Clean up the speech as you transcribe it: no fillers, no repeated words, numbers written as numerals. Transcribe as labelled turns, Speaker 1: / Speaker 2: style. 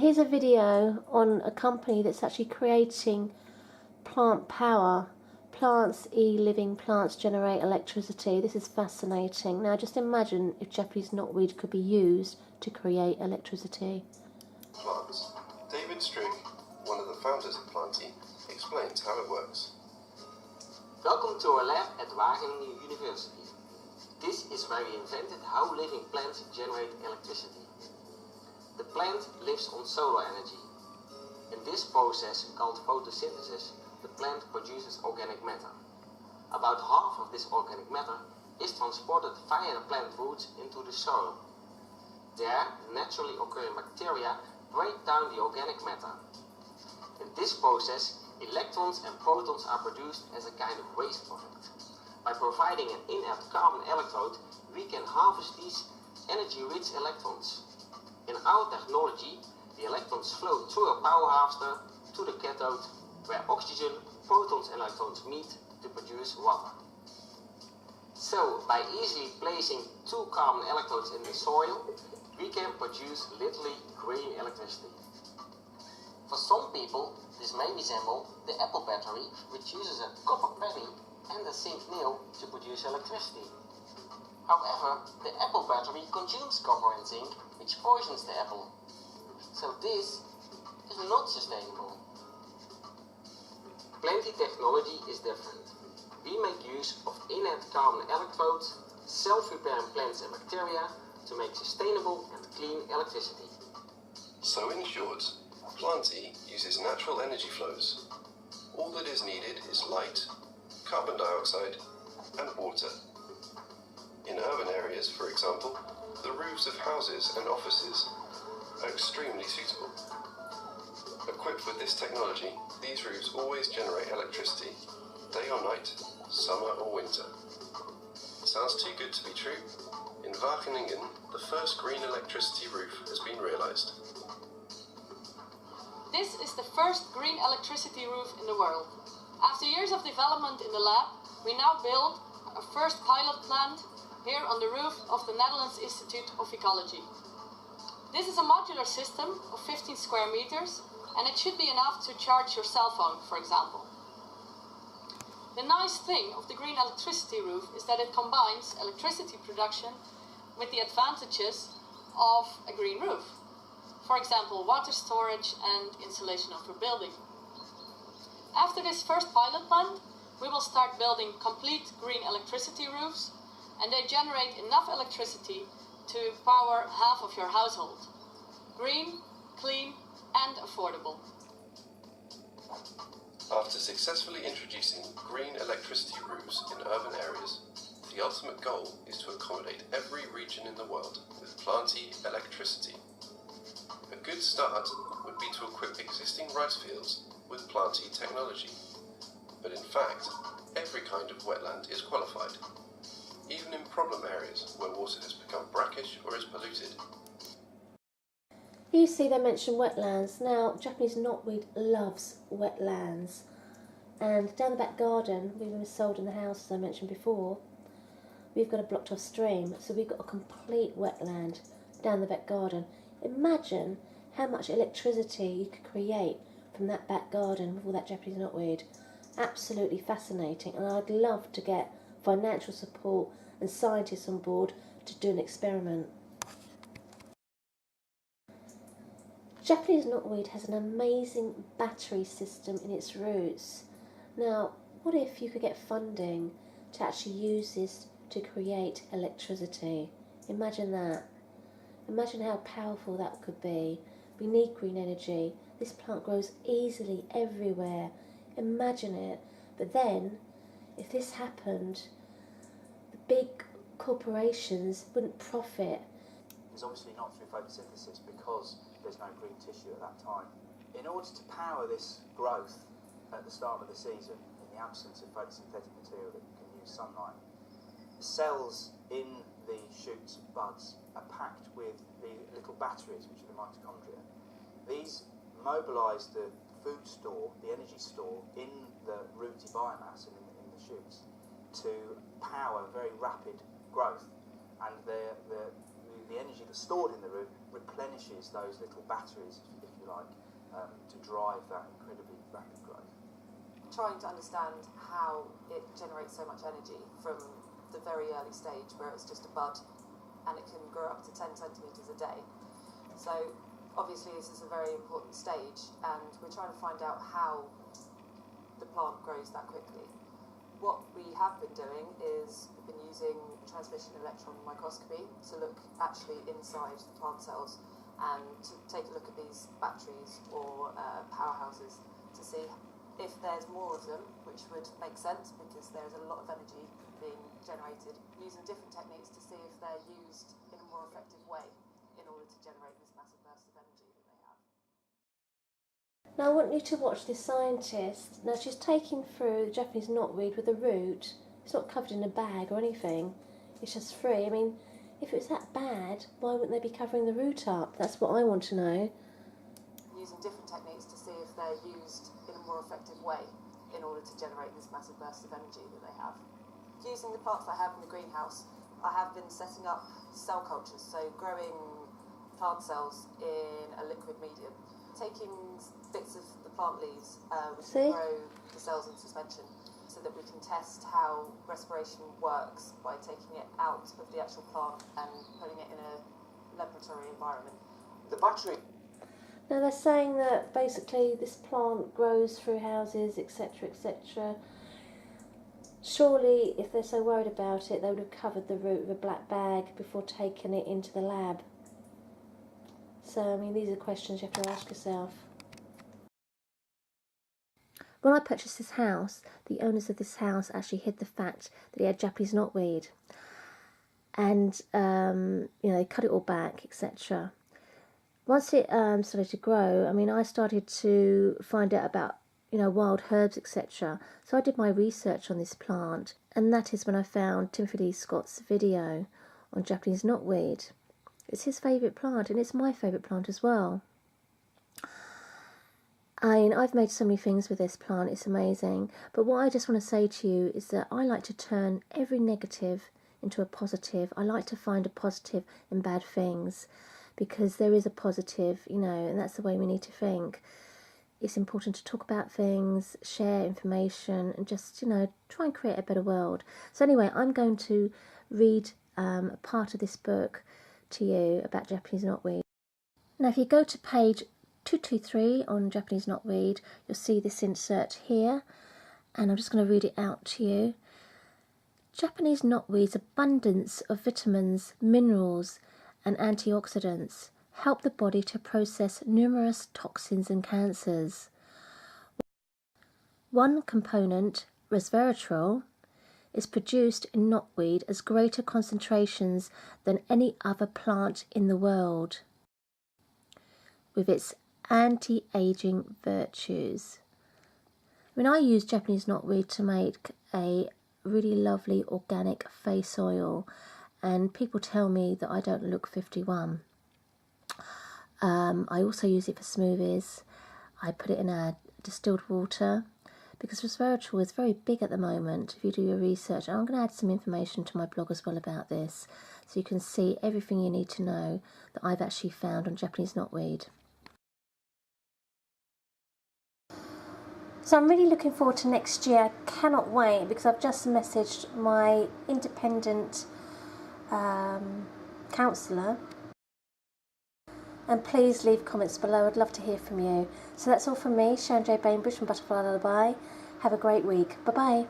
Speaker 1: here's a video on a company that's actually creating plant power. Plants, living plants generate electricity. This is fascinating. Now just imagine if Japanese knotweed could be used to create electricity.
Speaker 2: Plants. David Strick, one of the founders of Planty, explains how it works.
Speaker 3: Welcome to our lab at Wageningen University. This is where we invented how living plants generate electricity. The plant lives on solar energy. In this process, called photosynthesis, the plant produces organic matter. About half of this organic matter is transported via the plant roots into the soil. There, naturally occurring bacteria break down the organic matter. In this process, electrons and protons are produced as a kind of waste product. By providing an inert carbon electrode, we can harvest these energy-rich electrons. In our technology, the electrons flow through a power harvester to the cathode, where oxygen, protons and electrons meet to produce water. So, by easily placing 2 carbon electrodes in the soil, we can produce literally green electricity. For some people, this may resemble the Apple battery, which uses a copper penny and a zinc nail to produce electricity. However, the Apple battery consumes copper and zinc, which poisons the apple. So this is not sustainable. Planty technology is different. We make use of inert carbon electrodes, self-repairing plants and bacteria to make sustainable and clean electricity.
Speaker 2: So in short, Planty uses natural energy flows. All that is needed is light, carbon dioxide and water. In urban areas, for example, the roofs of houses and offices are extremely suitable. Equipped with this technology, these roofs always generate electricity, day or night, summer or winter. Sounds too good to be true? In Wageningen, the first green electricity roof has been realised.
Speaker 4: This is the first green electricity roof in the world. After years of development in the lab, we now build a first pilot plant here on the roof of the Netherlands Institute of Ecology. This is a modular system of 15 square meters, and it should be enough to charge your cell phone, for example. The nice thing of the green electricity roof is that it combines electricity production with the advantages of a green roof. For example, water storage and insulation of your building. After this first pilot plant, we will start building complete green electricity roofs, and they generate enough electricity to power half of your household. Green, clean and affordable.
Speaker 2: After successfully introducing green electricity roofs in urban areas, the ultimate goal is to accommodate every region in the world with Planty electricity. A good start would be to equip existing rice fields with Planty technology. But in fact, every kind of wetland is qualified, even in problem areas where water has become brackish or is polluted.
Speaker 1: Here you see they mention wetlands. Now, Japanese knotweed loves wetlands. And down the back garden, we've been sold in the house, as I mentioned before, we've got a blocked off stream, so we've got a complete wetland down the back garden. Imagine how much electricity you could create from that back garden with all that Japanese knotweed. Absolutely fascinating, and I'd love to get financial support and scientists on board to do an experiment. Japanese knotweed has an amazing battery system in its roots. Now, what if you could get funding to actually use this to create electricity? Imagine that. Imagine how powerful that could be. We need green energy. This plant grows easily everywhere. Imagine it. But then, if this happened, the big corporations wouldn't profit.
Speaker 5: It's obviously not through photosynthesis because there's no green tissue at that time. In order to power this growth at the start of the season, in the absence of photosynthetic material that can use sunlight, the cells in the shoots and buds are packed with the little batteries, which are the mitochondria. These mobilise the food store, the energy store, in the rooty biomass and in the shoots to power very rapid growth, and the energy that's stored in the root replenishes those little batteries, if you you like, to drive that incredibly rapid growth.
Speaker 6: Trying to understand how it generates so much energy from the very early stage where it's just a bud and it can grow up to 10 centimetres a day. So obviously this is a very important stage and we're trying to find out how the plant grows that quickly. What we have been doing is we've been using transmission electron microscopy to look actually inside the plant cells and to take a look at these batteries or powerhouses to see if there's more of them, which would make sense because there's a lot of energy being generated, using different techniques to see if they're used in a more effective way in order to generate this massive burst of energy that they have.
Speaker 1: Now I want you to watch this scientist. Now she's taking through the Japanese knotweed with a root. It's not covered in a bag or anything. It's just free. I mean, if it was that bad, why wouldn't they be covering the root up? That's what I want to know.
Speaker 6: Using different techniques to see if they're used in a more effective way in order to generate this massive burst of energy that they have. Using the plants I have in the greenhouse, I have been setting up cell cultures, so growing plant cells in a liquid medium. Taking bits of the plant leaves, we can grow the cells in suspension so that we can test how respiration works by taking it out of the actual plant and putting it in a laboratory environment.
Speaker 5: The battery.
Speaker 1: Now they're saying that basically this plant grows through houses, etc., etc. Surely, if they're so worried about it, they would have covered the root with a black bag before taking it into the lab. So, I mean, these are questions you have to ask yourself. When I purchased this house, the owners of this house actually hid the fact that he had Japanese knotweed. And, you know, they cut it all back, etc. Once it started to grow, I mean, I started to find out about, you know, wild herbs, etc. So I did my research on this plant, and that is when I found Timothy Lee Scott's video on Japanese knotweed. It's his favourite plant, and it's my favourite plant as well. I mean, I've made so many things with this plant, it's amazing. But what I just want to say to you is that I like to turn every negative into a positive. I like to find a positive in bad things, because there is a positive, you know, and that's the way we need to think. It's important to talk about things, share information, and just, you know, try and create a better world. So anyway, I'm going to read a part of this book to you about Japanese knotweed. Now, if you go to page 223 on Japanese knotweed, you'll see this insert here, and I'm just going to read it out to you. Japanese knotweed's abundance of vitamins, minerals, and antioxidants help the body to process numerous toxins and cancers. One component, resveratrol, is produced in knotweed as greater concentrations than any other plant in the world, with its anti-aging virtues. I mean, I use Japanese knotweed to make a really lovely organic face oil, and people tell me that I don't look 51. I also use it for smoothies. I put it in a distilled water, because resveratrol is very big at the moment if you do your research. And I'm going to add some information to my blog as well about this, so you can see everything you need to know that I've actually found on Japanese knotweed. So I'm really looking forward to next year. I cannot wait, because I've just messaged my independent counsellor. And please leave comments below. I'd love to hear from you. So that's all from me, Sharon J. Bainbridge from Butterfly Lullaby. Have a great week. Bye-bye.